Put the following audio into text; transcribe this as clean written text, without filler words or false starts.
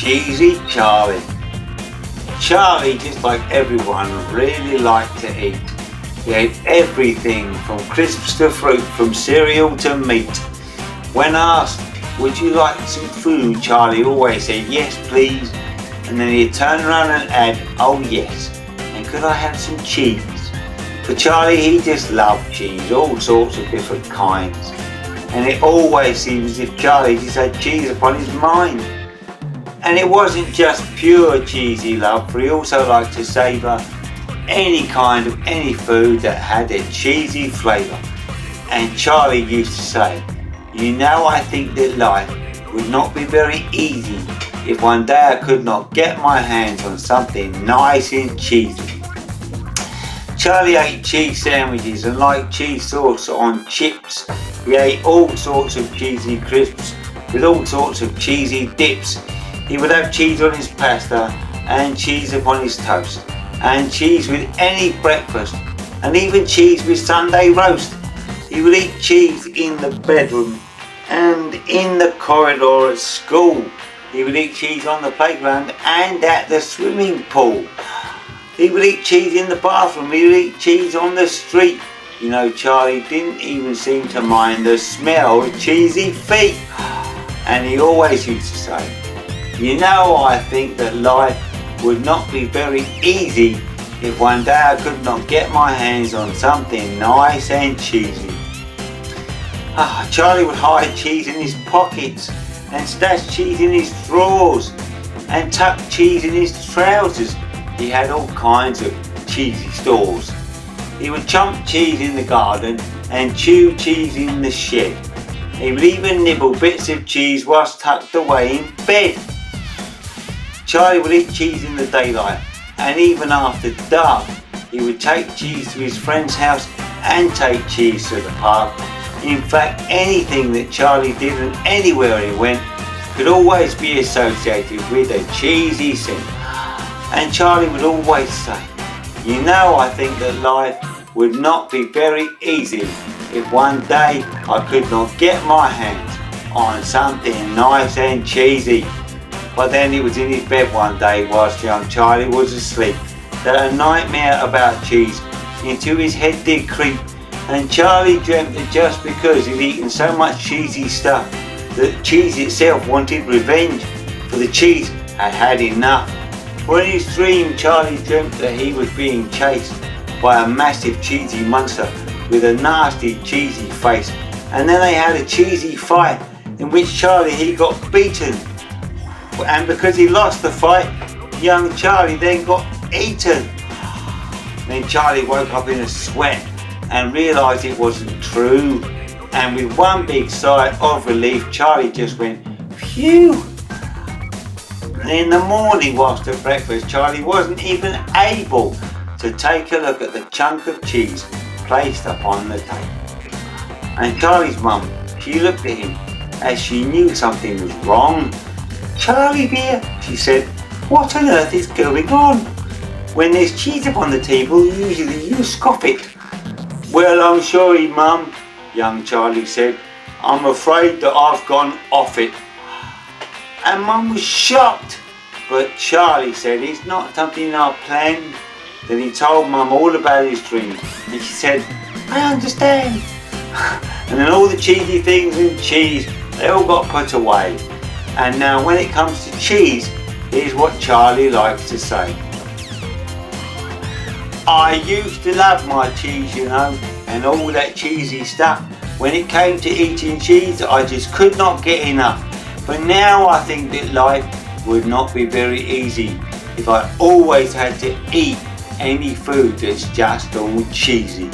Cheesy Charlie. Charlie, just like everyone, really liked to eat. He ate everything from crisps to fruit, from cereal to meat. When asked, "Would you like some food?" Charlie always said, "Yes, please." And then he'd turn around and add, "Oh yes, and could I have some cheese?" For Charlie, he just loved cheese, all sorts of different kinds. And it always seemed as if Charlie just had cheese upon his mind. And it wasn't just pure cheese he loved, for he also liked to savour any kind of any food that had a cheesy flavour. And Charlie used to say, "You know, I think that life would not be very easy if one day I could not get my hands on something nice and cheesy." Charlie ate cheese sandwiches and liked cheese sauce on chips. He ate all sorts of cheesy crisps with all sorts of cheesy dips. He would have cheese on his pasta and cheese upon his toast, and cheese with any breakfast, and even cheese with Sunday roast. He would eat cheese in the bedroom and in the corridor at school. He would eat cheese on the playground and at the swimming pool. He would eat cheese in the bathroom. He would eat cheese on the street. You know, Charlie didn't even seem to mind the smell of cheesy feet. And he always used to say, "You know, I think that life would not be very easy if one day I could not get my hands on something nice and cheesy." Charlie would hide cheese in his pockets and stash cheese in his drawers and tuck cheese in his trousers. He had all kinds of cheesy stores. He would chomp cheese in the garden and chew cheese in the shed. He would even nibble bits of cheese whilst tucked away in bed. Charlie would eat cheese in the daylight, and even after dark he would take cheese to his friend's house and take cheese to the park. In fact, anything that Charlie did and anywhere he went could always be associated with a cheesy scent. And Charlie would always say, "You know, I think that life would not be very easy if one day I could not get my hands on something nice and cheesy." But then it was in his bed one day whilst young Charlie was asleep that a nightmare about cheese into his head did creep. And Charlie dreamt that just because he'd eaten so much cheesy stuff, that cheese itself wanted revenge, for the cheese had had enough. For in his dream, Charlie dreamt that he was being chased by a massive cheesy monster with a nasty cheesy face. And then they had a cheesy fight in which Charlie, he got beaten. And because he lost the fight, young Charlie then got eaten. Then Charlie woke up in a sweat and realised it wasn't true. And with one big sigh of relief, Charlie just went, "Phew." And in the morning whilst at breakfast, Charlie wasn't even able to take a look at the chunk of cheese placed upon the table. And Charlie's mum, she looked at him as she knew something was wrong. "Charlie dear," she said, "what on earth is going on? When there's cheese upon the table, usually you scoff it." "Well, I'm sorry, Mum," young Charlie said. "I'm afraid that I've gone off it." And Mum was shocked. But Charlie said it's not something I planned. Then he told Mum all about his dream. And she said, "I understand." And then all the cheesy things in cheese, they all got put away. And now when it comes to cheese, here's what Charlie likes to say. "I used to love my cheese, you know, and all that cheesy stuff. When it came to eating cheese, I just could not get enough. But now I think that life would not be very easy if I always had to eat any food that's just all cheesy."